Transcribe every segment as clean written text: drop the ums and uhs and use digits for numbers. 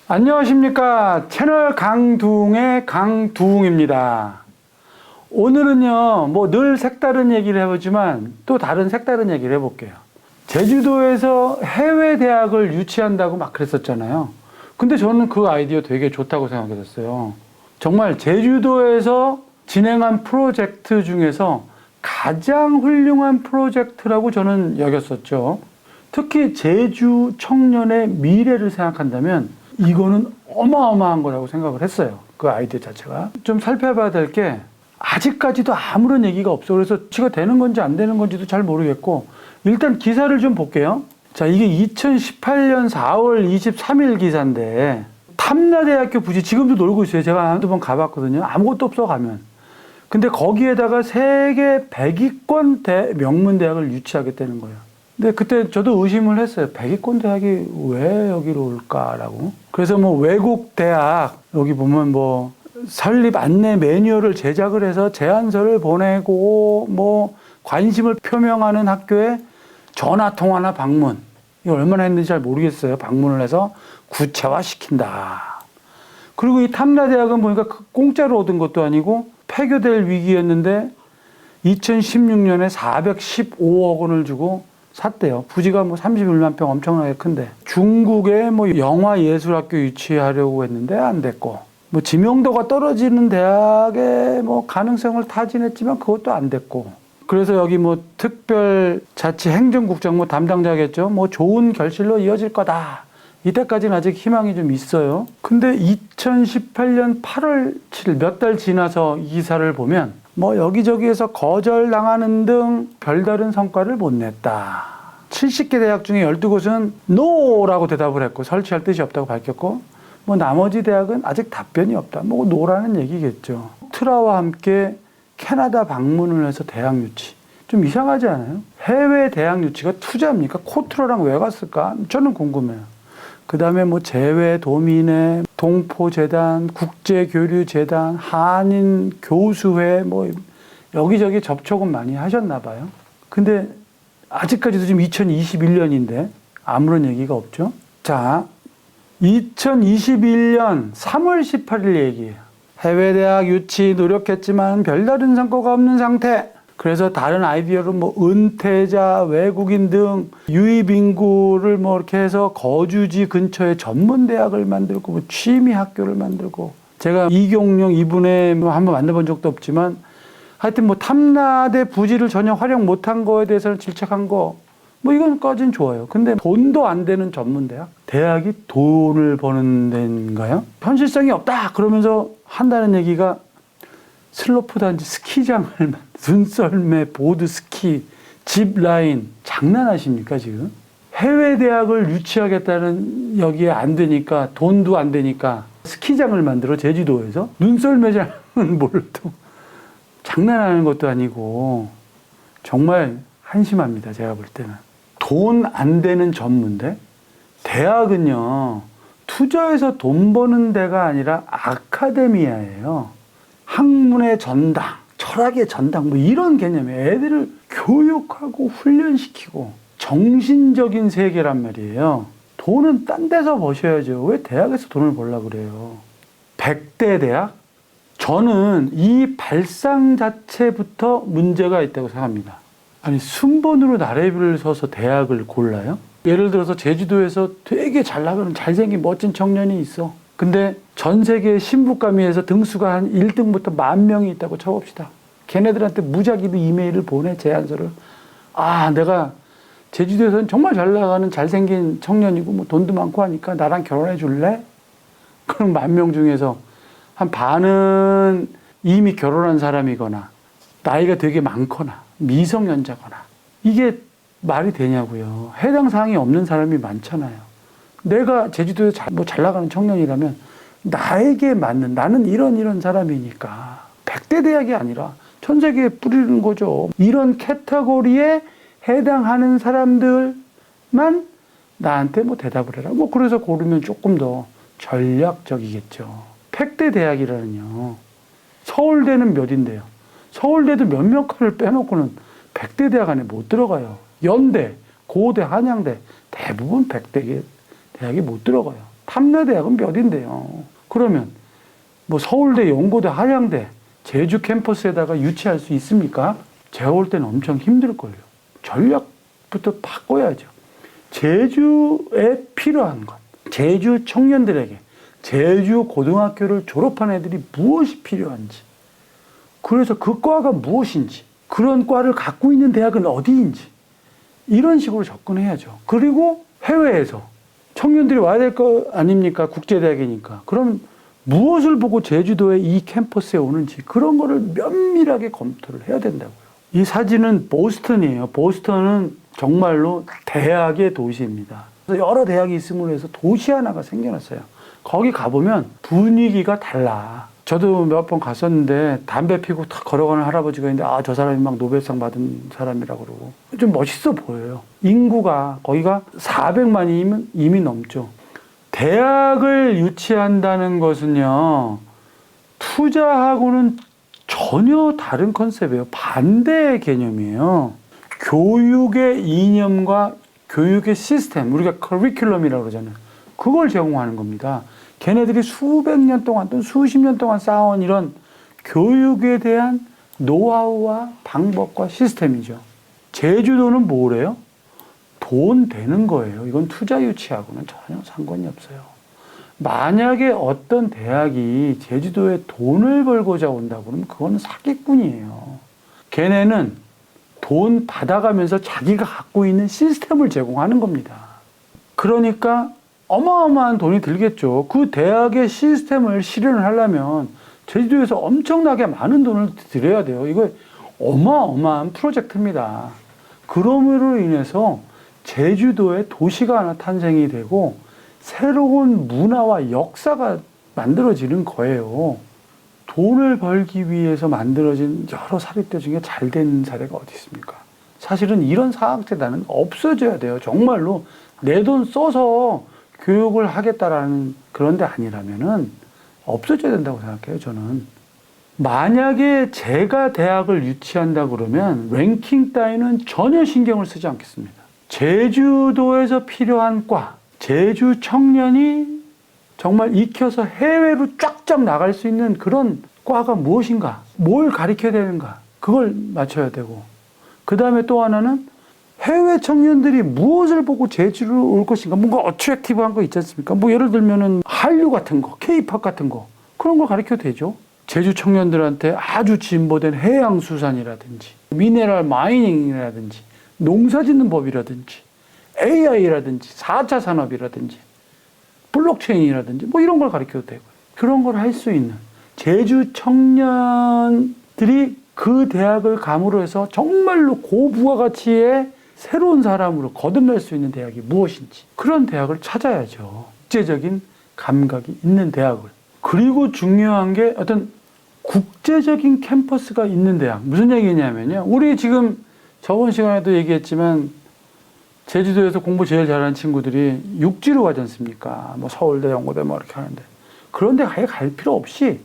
안녕하십니까. 채널 강두웅의 강두웅입니다. 오늘은요, 늘 색다른 얘기를 해보지만 또 다른 색다른 얘기를 해볼게요. 제주도에서 해외 대학을 유치한다고 막 그랬었잖아요. 근데 저는 그 아이디어 되게 좋다고 생각했어요. 정말 제주도에서 진행한 프로젝트 중에서 가장 훌륭한 프로젝트라고 저는 여겼었죠. 특히 제주 청년의 미래를 생각한다면 이거는 어마어마한 거라고 생각을 했어요. 그 아이디어 자체가. 좀 살펴봐야 될 게 아직까지도 아무런 얘기가 없어. 그래서 지가 되는 건지 안 되는 건지도 잘 모르겠고 일단 기사를 좀 볼게요. 자, 이게 2018년 4월 23일 기사인데 탐라대학교 부지 지금도 놀고 있어요. 제가 한두 번 가봤거든요. 아무것도 없어 가면. 근데 거기에다가 세계 100위권 명문대학을 유치하겠다는 거예요. 근데 그때 저도 의심을 했어요. 100위권 대학이 왜 여기로 올까라고. 그래서 외국 대학 여기 보면 설립 안내 매뉴얼을 제작을 해서 제안서를 보내고 관심을 표명하는 학교에 전화 통화나 방문. 이거 얼마나 했는지 잘 모르겠어요. 방문을 해서 구체화시킨다. 그리고 이 탐라대학은 보니까 공짜로 얻은 것도 아니고 폐교될 위기였는데 2016년에 415억 원을 주고 샀대요. 부지가 31만 평 엄청나게 큰데. 중국에 영화예술학교 유치하려고 했는데 안 됐고. 지명도가 떨어지는 대학의 가능성을 타진했지만 그것도 안 됐고. 그래서 여기 특별자치행정국장 담당자겠죠. 좋은 결실로 이어질 거다. 이때까지는 아직 희망이 좀 있어요. 근데 2018년 8월 7일 몇 달 지나서 이 기사를 보면 여기저기에서 거절당하는 등 별다른 성과를 못 냈다. 70개 대학 중에 12곳은 NO라고 대답을 했고 설치할 뜻이 없다고 밝혔고 나머지 대학은 아직 답변이 없다. NO라는 얘기겠죠. 트라와 함께 캐나다 방문을 해서 대학 유치. 좀 이상하지 않아요? 해외 대학 유치가 투자입니까? 코트로랑 왜 갔을까? 저는 궁금해요. 그 다음에 재외도민회, 동포재단, 국제교류재단, 한인교수회, 여기저기 접촉은 많이 하셨나 봐요. 근데 아직까지도 지금 2021년인데 아무런 얘기가 없죠. 자, 2021년 3월 18일 얘기예요. 해외대학 유치 노력했지만 별다른 성과가 없는 상태. 그래서 다른 아이디어로 은퇴자, 외국인 등 유입 인구를 이렇게 해서 거주지 근처에 전문대학을 만들고 취미 학교를 만들고 제가 이경룡 이분에 한번 만나본 적도 없지만 하여튼 탐라대 부지를 전혀 활용 못한 거에 대해서는 질책한 거 이건까지는 좋아요. 근데 돈도 안 되는 전문대학? 대학이 돈을 버는 데인가요? 현실성이 없다 그러면서 한다는 얘기가 슬로프 단지, 스키장을 눈썰매, 보드 스키, 짚라인 장난하십니까 지금? 해외 대학을 유치하겠다는 여기에 안 되니까 돈도 안 되니까 스키장을 만들어 제주도에서 눈썰매장은 몰라도 장난하는 것도 아니고 정말 한심합니다. 제가 볼 때는 돈 안 되는 전문대 대학은요 투자해서 돈 버는 데가 아니라 아카데미아예요. 학문의 전당, 철학의 전당 이런 개념이에요. 애들을 교육하고 훈련시키고 정신적인 세계란 말이에요. 돈은 딴 데서 버셔야죠. 왜 대학에서 돈을 벌려고 그래요? 100대 대학? 저는 이 발상 자체부터 문제가 있다고 생각합니다. 아니 순번으로 나래비를 서서 대학을 골라요? 예를 들어서 제주도에서 되게 잘 나가는 잘생긴 멋진 청년이 있어. 근데 전 세계 신부감위에서 등수가 한 1등부터 10,000명이 있다고 쳐봅시다. 걔네들한테 무작위로 이메일을 보내, 제안서를. 내가 제주도에서는 정말 잘 나가는 잘생긴 청년이고 돈도 많고 하니까 나랑 결혼해 줄래? 그럼 10,000명 중에서 한 반은 이미 결혼한 사람이거나 나이가 되게 많거나 미성년자거나 이게 말이 되냐고요. 해당 사항이 없는 사람이 많잖아요. 내가 제주도에서 잘 나가는 청년이라면 나에게 맞는 나는 이런 사람이니까 100대 대학이 아니라 전 세계에 뿌리는 거죠. 이런 카테고리에 해당하는 사람들만 나한테 대답을 해라. 그래서 고르면 조금 더 전략적이겠죠. 100대 대학이라는요. 서울대는 몇인데요? 서울대도 몇몇 칸을 빼놓고는 100대 대학 안에 못 들어가요. 연대, 고대, 한양대 대부분 100대 대학이 못 들어가요. 탐내대학은 몇인데요. 그러면 뭐 서울대, 연고대, 한양대, 제주 캠퍼스에다가 유치할 수 있습니까? 제가 볼 때는 엄청 힘들걸요. 전략부터 바꿔야죠. 제주에 필요한 것, 제주 청년들에게 제주 고등학교를 졸업한 애들이 무엇이 필요한지, 그래서 그 과가 무엇인지, 그런 과를 갖고 있는 대학은 어디인지, 이런 식으로 접근해야죠. 그리고 해외에서 청년들이 와야 될 거 아닙니까? 국제대학이니까. 그럼 무엇을 보고 제주도의 이 캠퍼스에 오는지 그런 거를 면밀하게 검토를 해야 된다고요. 이 사진은 보스턴이에요. 보스턴은 정말로 대학의 도시입니다. 여러 대학이 있음으로 해서 도시 하나가 생겨났어요. 거기 가보면 분위기가 달라. 저도 몇 번 갔었는데 담배 피고 탁 걸어가는 할아버지가 있는데 아, 저 사람이 막 노벨상 받은 사람이라고 그러고 좀 멋있어 보여요. 인구가 거기가 400만이 이미 넘죠. 대학을 유치한다는 것은요, 투자하고는 전혀 다른 컨셉이에요. 반대의 개념이에요. 교육의 이념과 교육의 시스템, 우리가 커리큘럼이라고 그러잖아요. 그걸 제공하는 겁니다. 걔네들이 수백 년 동안 또는 수십 년 동안 쌓아온 이런 교육에 대한 노하우와 방법과 시스템이죠. 제주도는 뭐래요? 돈 되는 거예요. 이건 투자 유치하고는 전혀 상관이 없어요. 만약에 어떤 대학이 제주도에 돈을 벌고자 온다고 그러면 그건 사기꾼이에요. 걔네는 돈 받아가면서 자기가 갖고 있는 시스템을 제공하는 겁니다. 그러니까 어마어마한 돈이 들겠죠. 그 대학의 시스템을 실현을 하려면 제주도에서 엄청나게 많은 돈을 들여야 돼요. 이거 어마어마한 프로젝트입니다. 그러므로 인해서 제주도에 도시가 하나 탄생이 되고 새로운 문화와 역사가 만들어지는 거예요. 돈을 벌기 위해서 만들어진 여러 사립대 중에 잘 된 사례가 어디 있습니까? 사실은 이런 사학재단은 없어져야 돼요. 정말로 내 돈 써서 교육을 하겠다라는 그런 데 아니라면은 없어져야 된다고 생각해요, 저는. 만약에 제가 대학을 유치한다 그러면 랭킹 따위는 전혀 신경을 쓰지 않겠습니다. 제주도에서 필요한 과, 제주 청년이 정말 익혀서 해외로 쫙쫙 나갈 수 있는 그런 과가 무엇인가, 뭘 가르쳐야 되는가, 그걸 맞춰야 되고, 그 다음에 또 하나는 해외 청년들이 무엇을 보고 제주를 올 것인가, 뭔가 어트랙티브한 거 있지 않습니까? 뭐 예를 들면은 한류 같은 거, K-팝 같은 거, 그런 거 가르쳐도 되죠. 제주 청년들한테 아주 진보된 해양수산이라든지, 미네랄 마이닝이라든지, 농사 짓는 법이라든지, AI라든지, 4차 산업이라든지, 블록체인이라든지, 뭐 이런 걸 가르쳐도 되고, 그런 걸 할 수 있는 제주 청년들이 그 대학을 감으로 해서 정말로 고부가가치의 새로운 사람으로 거듭날 수 있는 대학이 무엇인지, 그런 대학을 찾아야죠. 국제적인 감각이 있는 대학을. 그리고 중요한 게 어떤 국제적인 캠퍼스가 있는 대학. 무슨 얘기냐면요, 우리 지금 저번 시간에도 얘기했지만 제주도에서 공부 제일 잘하는 친구들이 육지로 가지 않습니까? 뭐 서울대, 연고대 뭐 이렇게 하는데, 그런데 아예 갈 필요 없이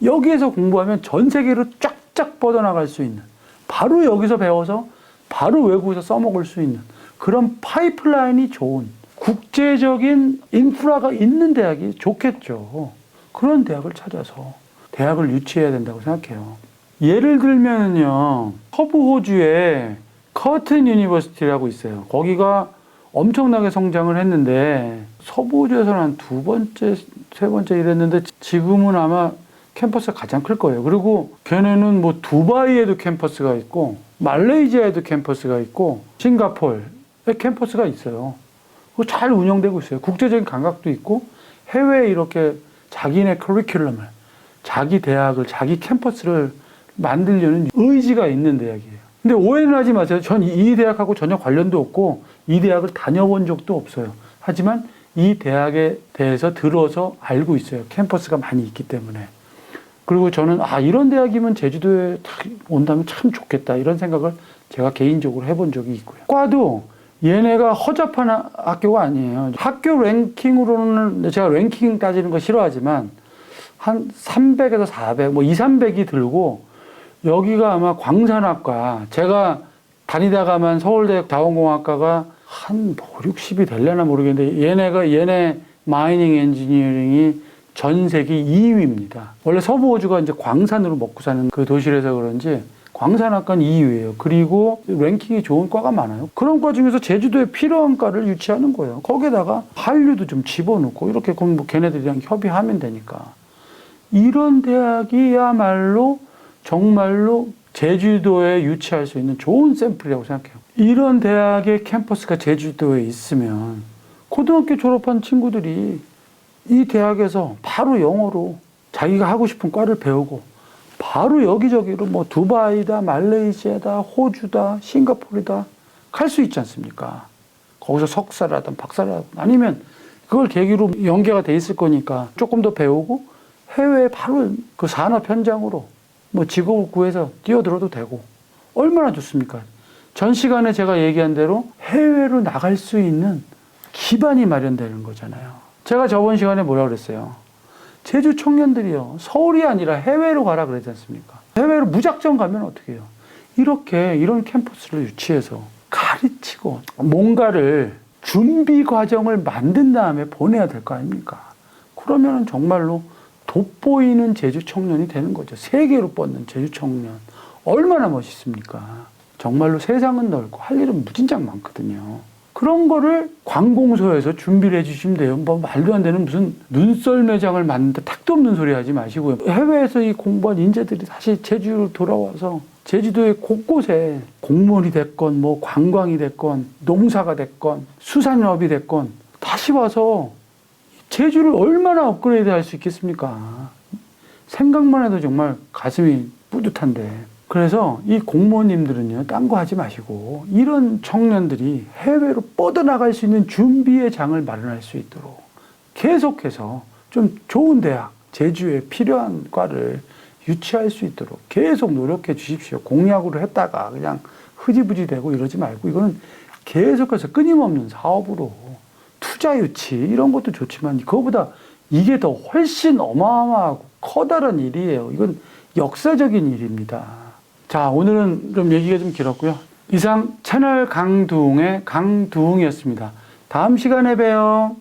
여기에서 공부하면 전 세계로 쫙쫙 뻗어나갈 수 있는, 바로 여기서 배워서 바로 외국에서 써먹을 수 있는 그런 파이프라인이 좋은 국제적인 인프라가 있는 대학이 좋겠죠. 그런 대학을 찾아서 대학을 유치해야 된다고 생각해요. 예를 들면요, 서부 호주에 커튼 유니버시티라고 있어요. 거기가 엄청나게 성장을 했는데 서부 호주에서는 한 두 번째, 세 번째 이랬는데 지금은 아마 캠퍼스가 가장 클 거예요. 그리고 걔네는 뭐 두바이에도 캠퍼스가 있고 말레이시아에도 캠퍼스가 있고 싱가포르에 캠퍼스가 있어요. 그거 잘 운영되고 있어요. 국제적인 감각도 있고 해외에 이렇게 자기네 커리큘럼을, 자기 대학을, 자기 캠퍼스를 만들려는 의지가 있는 대학이에요. 근데 오해는 하지 마세요. 전 이 대학하고 전혀 관련도 없고 이 대학을 다녀본 적도 없어요. 하지만 이 대학에 대해서 들어서 알고 있어요. 캠퍼스가 많이 있기 때문에. 그리고 저는 이런 대학이면 제주도에 온다면 참 좋겠다, 이런 생각을 제가 개인적으로 해본 적이 있고요. 과도 얘네가 허접한 학교가 아니에요. 학교 랭킹으로는 제가 랭킹 따지는 거 싫어하지만 한 300에서 400, 뭐 2, 300이 들고, 여기가 아마 광산학과, 제가 다니다가만 서울대 자원공학과가 한 5, 60이 되려나 모르겠는데 얘네 마이닝 엔지니어링이 전 세계 2위입니다. 원래 서부 호주가 이제 광산으로 먹고 사는 그 도시라서 그런지 광산학과는 2위예요. 그리고 랭킹이 좋은 과가 많아요. 그런 과 중에서 제주도에 필요한 과를 유치하는 거예요. 거기에다가 한류도 좀 집어넣고 이렇게 그럼 뭐 걔네들이랑 협의하면 되니까. 이런 대학이야말로 정말로 제주도에 유치할 수 있는 좋은 샘플이라고 생각해요. 이런 대학의 캠퍼스가 제주도에 있으면 고등학교 졸업한 친구들이 이 대학에서 바로 영어로 자기가 하고 싶은 과를 배우고 바로 여기저기로 뭐 두바이다, 말레이시아다, 호주다, 싱가포르다 갈 수 있지 않습니까? 거기서 석사라든 박사라든 아니면 그걸 계기로 연계가 돼 있을 거니까 조금 더 배우고 해외에 바로 그 산업 현장으로 뭐 직업을 구해서 뛰어들어도 되고 얼마나 좋습니까? 전 시간에 제가 얘기한 대로 해외로 나갈 수 있는 기반이 마련되는 거잖아요. 제가 저번 시간에 뭐라 그랬어요? 제주 청년들이요. 서울이 아니라 해외로 가라 그러지 않습니까? 해외로 무작정 가면 어떻게 해요? 이렇게 이런 캠퍼스를 유치해서 가르치고 뭔가를 준비 과정을 만든 다음에 보내야 될 거 아닙니까? 그러면 정말로 돋보이는 제주 청년이 되는 거죠. 세계로 뻗는 제주 청년. 얼마나 멋있습니까? 정말로 세상은 넓고 할 일은 무진장 많거든요. 그런 거를 관공서에서 준비를 해주시면 돼요. 뭐 말도 안 되는 무슨 눈썰 매장을 만드는데 택도 없는 소리 하지 마시고요. 해외에서 이 공부한 인재들이 다시 제주로 돌아와서 제주도의 곳곳에 공무원이 됐건 뭐 관광이 됐건 농사가 됐건 수산업이 됐건 다시 와서 제주를 얼마나 업그레이드 할 수 있겠습니까? 생각만 해도 정말 가슴이 뿌듯한데. 그래서 이 공무원님들은요, 딴 거 하지 마시고, 이런 청년들이 해외로 뻗어나갈 수 있는 준비의 장을 마련할 수 있도록 계속해서 좀 좋은 대학, 제주에 필요한 과를 유치할 수 있도록 계속 노력해 주십시오. 공약으로 했다가 그냥 흐지부지 되고 이러지 말고, 이거는 계속해서 끊임없는 사업으로 투자 유치, 이런 것도 좋지만, 그거보다 이게 더 훨씬 어마어마하고 커다란 일이에요. 이건 역사적인 일입니다. 자, 오늘은 좀 얘기가 좀 길었고요. 이상 채널 강두웅의 강두웅이었습니다. 다음 시간에 봬요.